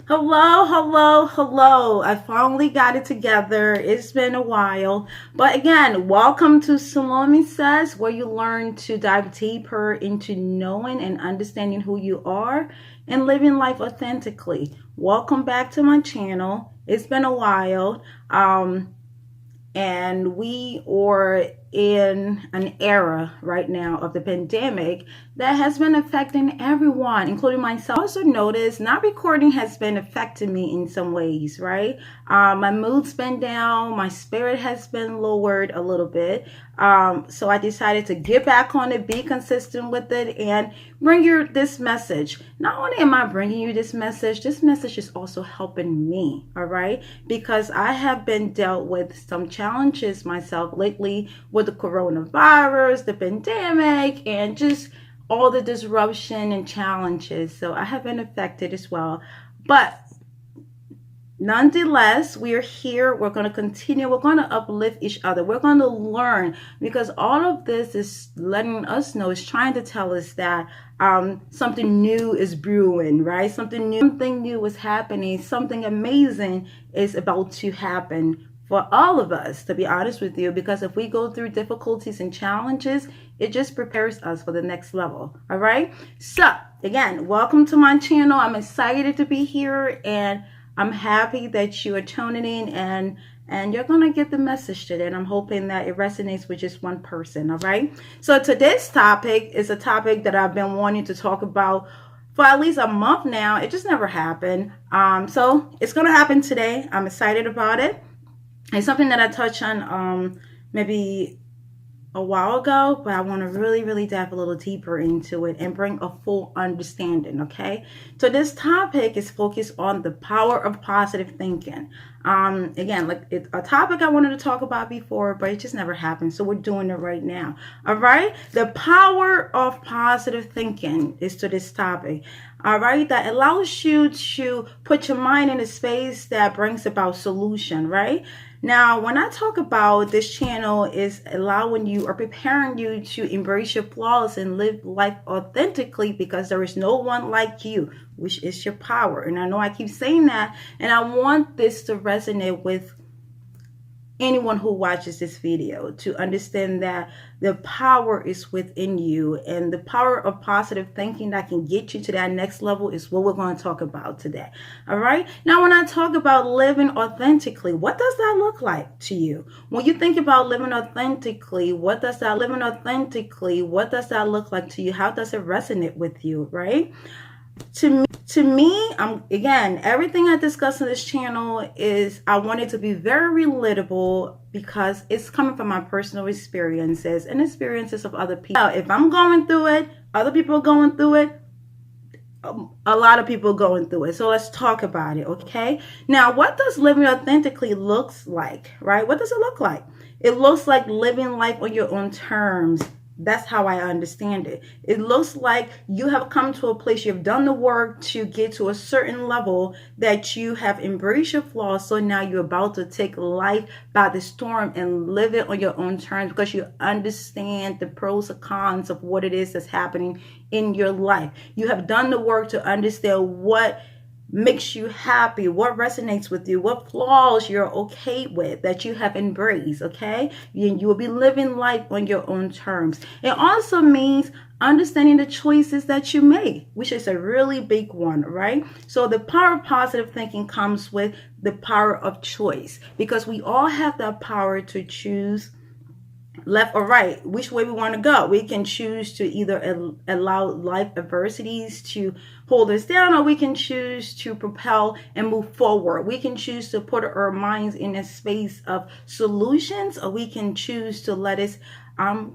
Hello, hello, hello. I finally got it together. It's been a while. But again, welcome to Salome Says, where you learn to dive deeper into knowing and understanding who you are and living life authentically. Welcome back to my channel. It's been a while. And we are in an era right now of the pandemic that has been affecting everyone, including myself. I also noticed not recording has been affecting me in some ways, right? My mood's been down, my spirit has been lowered a little bit. So I decided to get back on it, be consistent with it, and bring you this message. Not only am I bringing you this message is also helping me, all right? Because I have been dealt with some challenges myself lately with the coronavirus, the pandemic, and just all the disruption and challenges. So I have been affected as well. But nonetheless, we are here. We're going to continue. We're going to uplift each other. We're going to learn, because all of this is letting us know, is trying to tell us that something new is brewing, right? Something new is happening. Something amazing is about to happen for all of us, to be honest with you, because if we go through difficulties and challenges, it just prepares us for the next level. All right. So again, welcome to my channel. I'm excited to be here, and I'm happy that you are tuning in, and you're going to get the message today. And I'm hoping that it resonates with just one person. All right. So today's topic is a topic that I've been wanting to talk about for at least a month now. It just never happened. So it's going to happen today. I'm excited about it. It's something that I touched on maybe a while ago, but I want to really dive a little deeper into it and bring a full understanding. Okay, so this topic is focused on the power of positive thinking. Again, like it's a topic I wanted to talk about before, but it just never happened, so we're doing it right now. All right, the power of positive thinking is to this topic. All right, that allows you to put your mind in a space that brings about solution, right? Now, when I talk about this channel is allowing you or preparing you to embrace your flaws and live life authentically, because there is no one like you, which is your power. And I know I keep saying that, and I want this to resonate with anyone who watches this video, to understand that the power is within you, and the power of positive thinking that can get you to that next level is what we're going to talk about today. All right, now when I talk about living authentically, what does that look like to you? When you think about living authentically, what does that look like to you? How does it resonate with you, right? To me, again, everything I discuss on this channel is, I want it to be very relatable, because it's coming from my personal experiences and experiences of other people. Now, if I'm going through it, other people are going through it, a lot of people going through it. So let's talk about it, okay? Now, what does living authentically looks like, right? What does it look like? It looks like living life on your own terms. That's how I understand it. It looks like you have come to a place, you've done the work to get to a certain level, that you have embraced your flaws. So now you're about to take life by the storm and live it on your own terms, because you understand the pros and cons of what it is that's happening in your life. You have done the work to understand what makes you happy, what resonates with you, what flaws you're okay with, that you have embraced, okay? You will be living life on your own terms. It also means understanding the choices that you make, which is a really big one, right? So the power of positive thinking comes with the power of choice, because we all have the power to choose left or right, which way we want to go. We can choose to either allow life adversities to hold us down, or we can choose to propel and move forward. We can choose to put our minds in a space of solutions, or we can choose to let us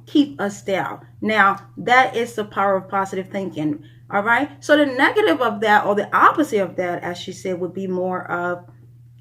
keep us down. Now, that is the power of positive thinking. All right, so the negative of that, or the opposite of that, as she said, would be more of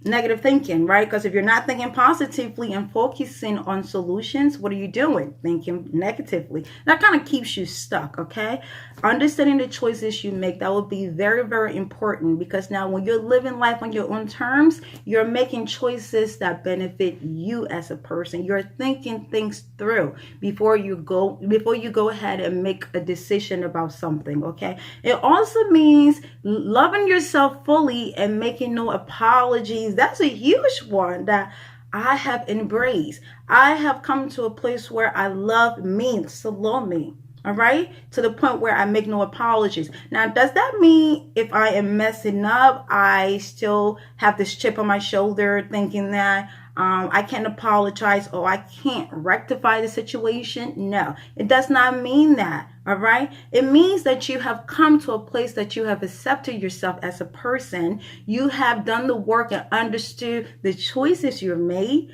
negative thinking, right? Because if you're not thinking positively and focusing on solutions, what are you doing? Thinking negatively. That kind of keeps you stuck, okay? Understanding the choices you make, that would be very, very important, because now when you're living life on your own terms, you're making choices that benefit you as a person. You're thinking things through before you go ahead and make a decision about something, okay? It also means loving yourself fully and making no apologies. That's a huge one that I have embraced. I have come to a place where I love me, Salome. All right, to the point where I make no apologies. Now, does that mean if I am messing up, I still have this chip on my shoulder thinking that I can't apologize or I can't rectify the situation? No, it does not mean that. All right, it means that you have come to a place that you have accepted yourself as a person. You have done the work and understood the choices you've made.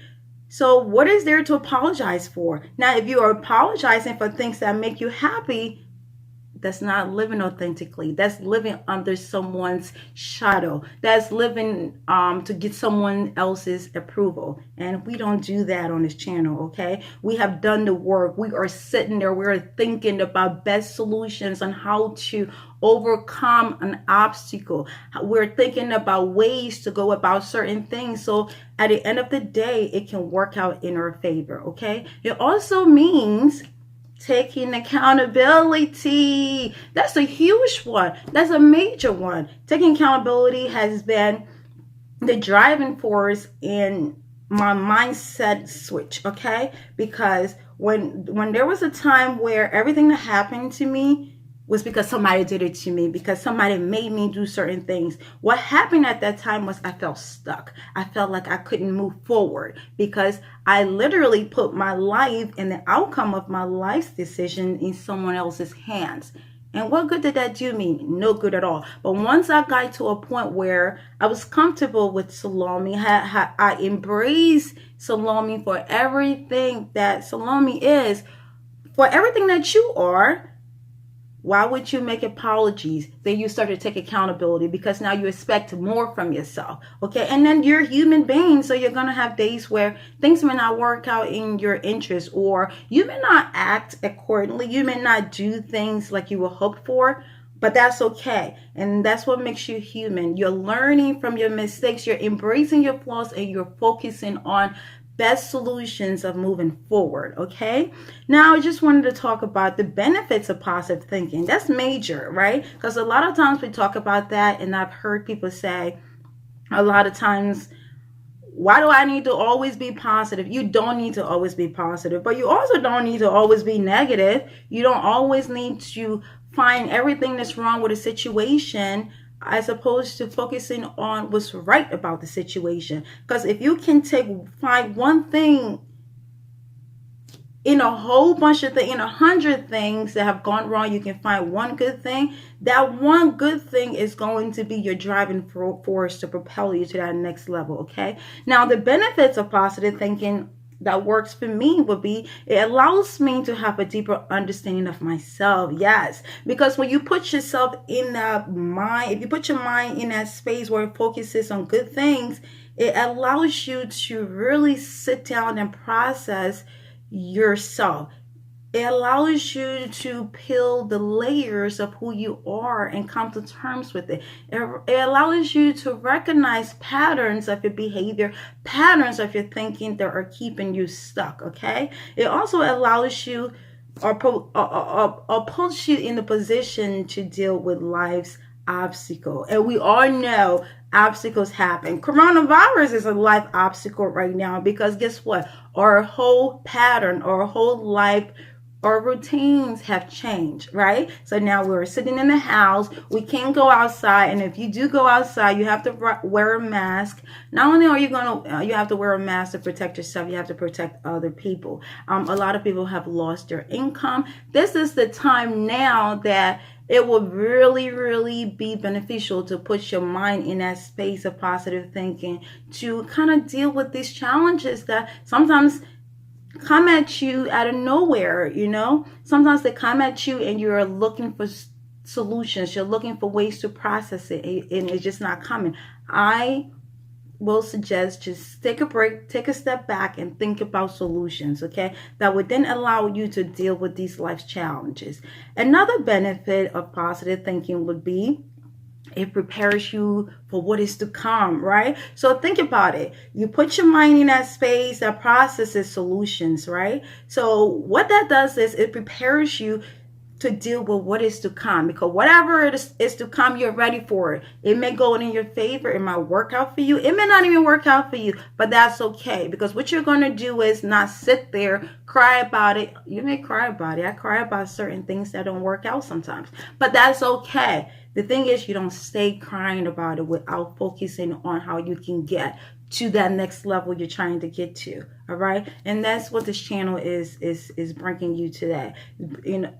So what is there to apologize for? Now, if you are apologizing for things that make you happy, that's not living authentically. That's living under someone's shadow. That's living to get someone else's approval. And we don't do that on this channel, okay? We have done the work. We are sitting there. We're thinking about best solutions on how to overcome an obstacle. We're thinking about ways to go about certain things. So at the end of the day, it can work out in our favor, okay? It also means taking accountability. That's a huge one. That's a major one. Taking accountability has been the driving force in my mindset switch, okay? Because when there was a time where everything that happened to me was because somebody did it to me, because somebody made me do certain things. What happened at that time was I felt stuck. I felt like I couldn't move forward because I literally put my life and the outcome of my life's decision in someone else's hands. And what good did that do me? No good at all. But once I got to a point where I was comfortable with Salome, I embraced Salome for everything that Salome is, for everything that you are. Why would you make apologies? Then you start to take accountability, because now you expect more from yourself. Okay. And then you're a human being. So you're going to have days where things may not work out in your interest, or you may not act accordingly. You may not do things like you would hope for, but that's okay. And that's what makes you human. You're learning from your mistakes. You're embracing your flaws, and you're focusing on best solutions of moving forward, okay? Now, I just wanted to talk about the benefits of positive thinking. That's major, right? Because a lot of times we talk about that, and I've heard people say a lot of times, why do I need to always be positive? You don't need to always be positive, but you also don't need to always be negative. You don't always need to find everything that's wrong with a situation, as opposed to focusing on what's right about the situation. Because if you can find one thing in a whole bunch of things, in 100 things that have gone wrong, you can find one good thing. That one good thing is going to be your driving force to propel you to that next level, okay? Now, the benefits of positive thinking that works for me would be, it allows me to have a deeper understanding of myself. Yes, because when you put yourself in that mind, if you put your mind in that space where it focuses on good things, it allows you to really sit down and process yourself. It allows you to peel the layers of who you are and come to terms with it. It allows you to recognize patterns of your behavior, patterns of your thinking that are keeping you stuck, okay? It also allows you or puts you in the position to deal with life's obstacle. And we all know obstacles happen. Coronavirus is a life obstacle right now, because guess what? Our whole pattern, our whole life, our routines have changed, right? So now we're sitting in the house. We can't go outside. And if you do go outside, you have to wear a mask. Not only are you going to, you have to wear a mask to protect yourself, you have to protect other people. A lot of people have lost their income. This is the time now that it will really, really be beneficial to put your mind in that space of positive thinking, to kind of deal with these challenges that sometimes come at you out of nowhere. You know, sometimes they come at you and you're looking for solutions, you're looking for ways to process it, and it's just not coming. I will suggest just take a break, take a step back, and think about solutions, okay? That would then allow you to deal with these life challenges. Another benefit of positive thinking would be it prepares you for what is to come, right? So think about it. You put your mind in that space that processes solutions, right? So what that does is it prepares you to deal with what is to come, because whatever is to come, you're ready for it. It may go in your favor, it might work out for you, it may not even work out for you, but that's okay, because what you're going to do is not sit there, cry about it. You may cry about it. I cry about certain things that don't work out sometimes, but that's okay. The thing is, you don't stay crying about it without focusing on how you can get to that next level you're trying to get to. All right, and that's what this channel is bringing you today.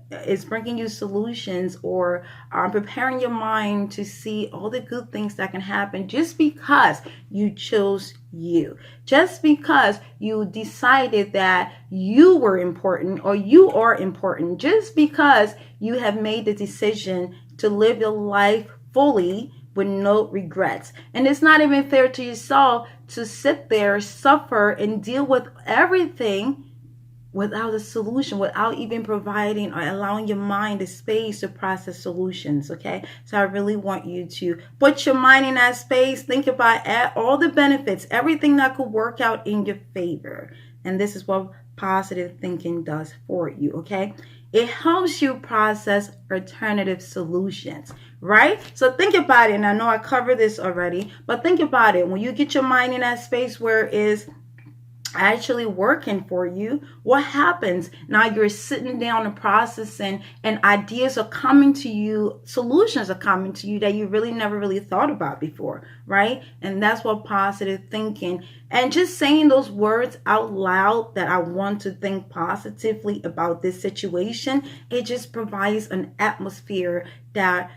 It's bringing you solutions, or preparing your mind to see all the good things that can happen just because you chose you, just because you decided that you were important or you are important, just because you have made the decision to live your life fully with no regrets. And it's not even fair to yourself to sit there, suffer, and deal with everything without a solution, without even providing or allowing your mind the space to process solutions, okay? So I really want you to put your mind in that space, think about all the benefits, everything that could work out in your favor. And this is what positive thinking does for you, okay? It helps you process alternative solutions, right? So think about it. And I know I covered this already, but think about it. When you get your mind in that space where it is actually working for you, what happens? Now you're sitting down and processing, and ideas are coming to you, solutions are coming to you that you really never really thought about before, right? And that's what positive thinking, and just saying those words out loud, that I want to think positively about this situation, it just provides an atmosphere that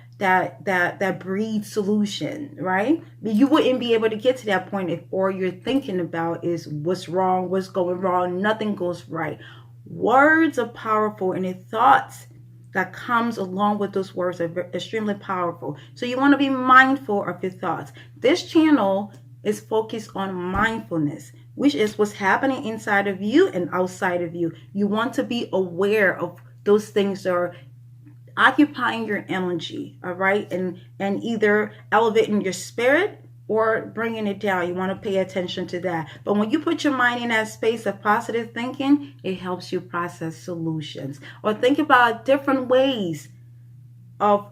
breeds solution, right? You wouldn't be able to get to that point if all you're thinking about is what's wrong, what's going wrong, nothing goes right. Words are powerful, and the thoughts that comes along with those words are extremely powerful. So you want to be mindful of your thoughts. This channel is focused on mindfulness, which is what's happening inside of you and outside of you. You want to be aware of those things that are occupying your energy, all right, and either elevating your spirit or bringing it down. You want to pay attention to that. But when you put your mind in that space of positive thinking, it helps you process solutions, or think about different ways of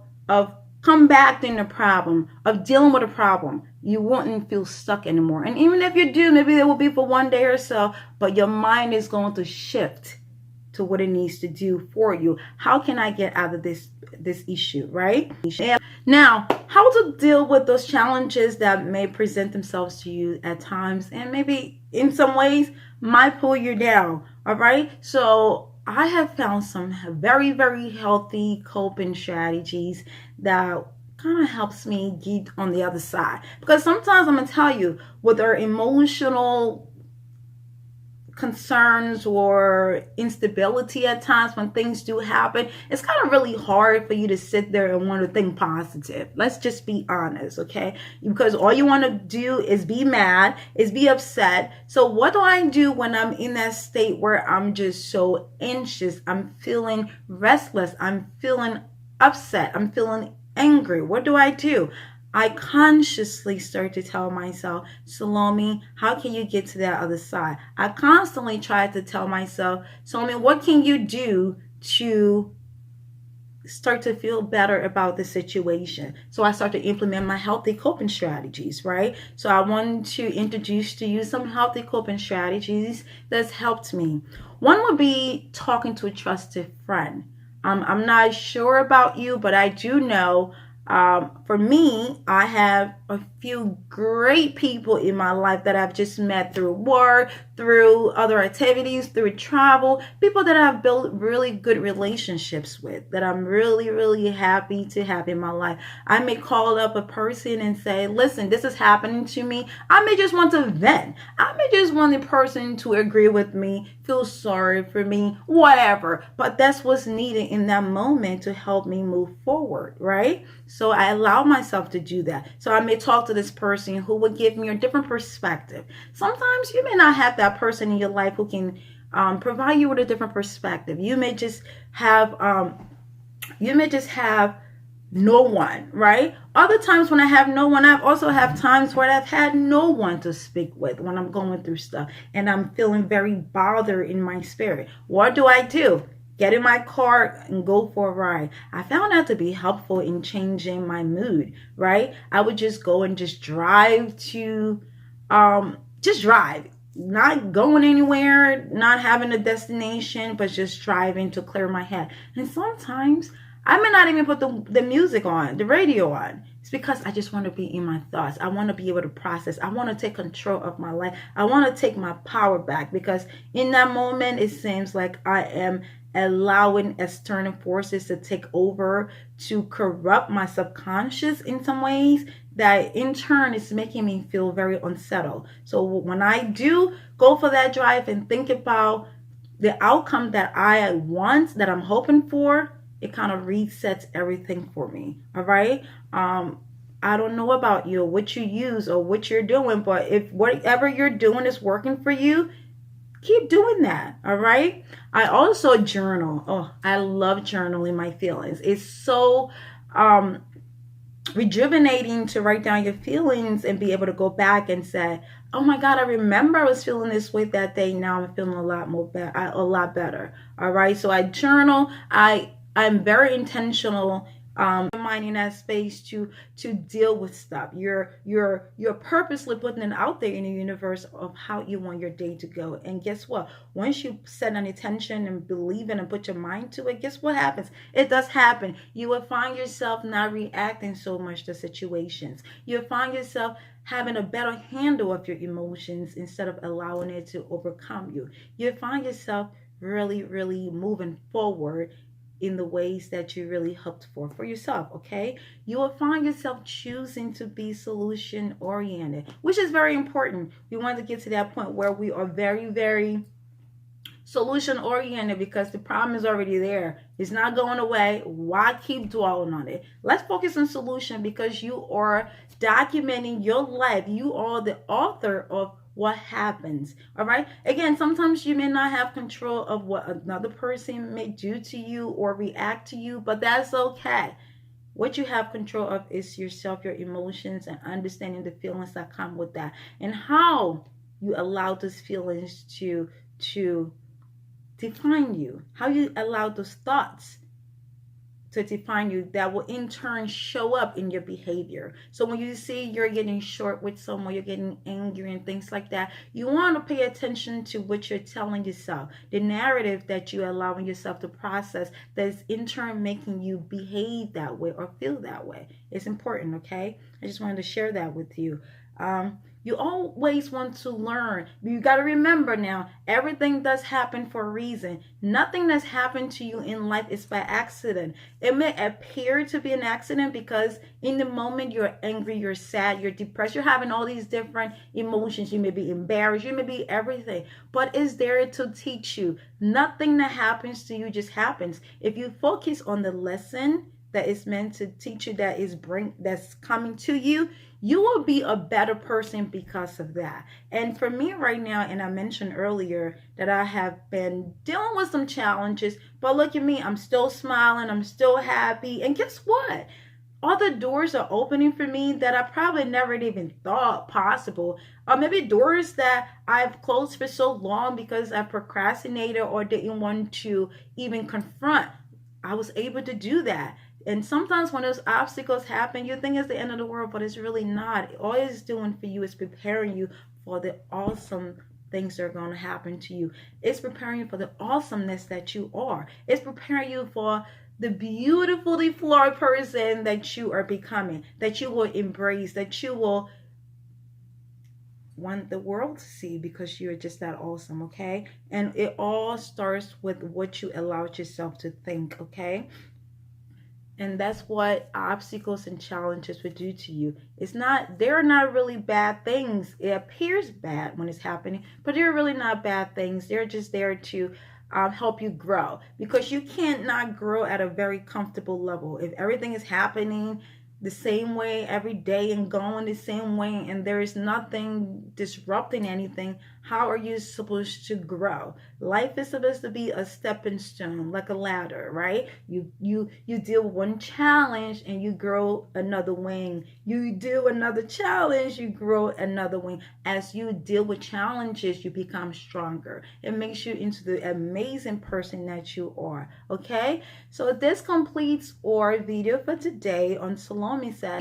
combating the problem, of dealing with a problem. You won't feel stuck anymore. And even if you do, maybe it will be for one day or so, but your mind is going to shift to what it needs to do for you. How can I get out of this issue, right? Now, how to deal with those challenges that may present themselves to you at times, and maybe in some ways might pull you down, all right? So I have found some very, very healthy coping strategies that kind of helps me get on the other side. Because sometimes I'm going to tell you, with our emotional concerns or instability at times, when things do happen, it's kind of really hard for you to sit there and want to think positive. Let's just be honest, okay? Because all you want to do is be mad, is be upset. So what do I do when I'm in that state where I'm just so anxious, I'm feeling restless, I'm feeling upset, I'm feeling angry? What do? I consciously start to tell myself, Salome, how can you get to that other side? I constantly try to tell myself, Salome, what can you do to start to feel better about the situation? So I start to implement my healthy coping strategies, right? So I want to introduce to you some healthy coping strategies that's helped me. One would be talking to a trusted friend. I'm not sure about you, but I do know for me, I have a few great people in my life that I've just met through work, through other activities, through travel, people that I've built really good relationships with, that I'm really, really happy to have in my life. I may call up a person and say, listen, this is happening to me. I may just want to vent. I may just want the person to agree with me, feel sorry for me, whatever. But that's what's needed in that moment to help me move forward, right? So I allow myself to do that. So I may talk to to this person who would give me a different perspective. Sometimes you may not have that person in your life who can provide you with a different perspective. You may just have no one, right? Other times when I have no one, I've also have times where I've had no one to speak with when I'm going through stuff and I'm feeling very bothered in my spirit. What do? Get in my car and go for a ride. I found that to be helpful in changing my mood, right? I would just go and just drive to, just drive. Not going anywhere, not having a destination, but just driving to clear my head. And sometimes I may not even put the music on, the radio on. It's because I just want to be in my thoughts. I want to be able to process. I want to take control of my life. I want to take my power back, because in that moment, it seems like I am allowing external forces to take over, to corrupt my subconscious in some ways, that in turn is making me feel very unsettled. So when I do go for that drive and think about the outcome that I want, that I'm hoping for, it kind of resets everything for me. All right. I don't know about you, what you use or what you're doing, but if whatever you're doing is working for you, keep doing that. All right. I also journal. Oh, I love journaling my feelings. It's so rejuvenating to write down your feelings and be able to go back and say, oh my God, I remember I was feeling this way that day. Now I'm feeling a lot better. All right. So I journal. I'm very intentional minding that space to deal with stuff. You're purposely putting it out there in the universe of how you want your day to go. And guess what? Once you set an intention and believe in and put your mind to it, guess what happens? It does happen. You will find yourself not reacting so much to situations. You'll find yourself having a better handle of your emotions instead of allowing it to overcome you. You'll find yourself really, really moving forward in the ways that you really hoped for yourself. Okay, you will find yourself choosing to be solution oriented, which is very important. We want to get to that point where we are very, very solution oriented, because the problem is already there. It's not going away. Why keep dwelling on it? Let's focus on solution, because you are documenting your life. You are the author of what happens. All right. Again, sometimes you may not have control of what another person may do to you or react to you, but that's okay. What you have control of is yourself, your emotions, and understanding the feelings that come with that, and how you allow those feelings to define you, how you allow those thoughts to define you, that will in turn show up in your behavior. So when you see you're getting short with someone, you're getting angry and things like that, you want to pay attention to what you're telling yourself, the narrative that you're allowing yourself to process, that's in turn making you behave that way or feel that way. It's important, okay? I just wanted to share that with you. You always want to learn. You got to remember now, everything does happen for a reason. Nothing that's happened to you in life is by accident. It may appear to be an accident because in the moment you're angry, you're sad, you're depressed, you're having all these different emotions. You may be embarrassed, you may be everything, but it's there to teach you. Nothing that happens to you just happens. If you focus on the lesson that is meant to teach you, that's coming to you, you will be a better person because of that. And for me right now, and I mentioned earlier that I have been dealing with some challenges, but look at me, I'm still smiling, I'm still happy. And guess what? Other doors are opening for me that I probably never even thought possible. Or maybe doors that I've closed for so long because I procrastinated or didn't want to even confront. I was able to do that. And sometimes when those obstacles happen, you think it's the end of the world, but it's really not. All it's doing for you is preparing you for the awesome things that are going to happen to you. It's preparing you for the awesomeness that you are. It's preparing you for the beautifully flawed person that you are becoming, that you will embrace, that you will want the world to see, because you're just that awesome, okay? And it all starts with what you allowed yourself to think, okay? And that's what obstacles and challenges would do to you. They're not really bad things. It appears bad when it's happening, but they're really not bad things. They're just there to help you grow, because you can't not grow at a very comfortable level. If everything is happening the same way every day and going the same way and there is nothing disrupting anything, how are you supposed to grow? Life is supposed to be a stepping stone, like a ladder, right? You deal with one challenge and you grow another wing. You do another challenge, you grow another wing. As you deal with challenges, you become stronger. It makes you into the amazing person that you are. Okay? So this completes our video for today on Salome Said.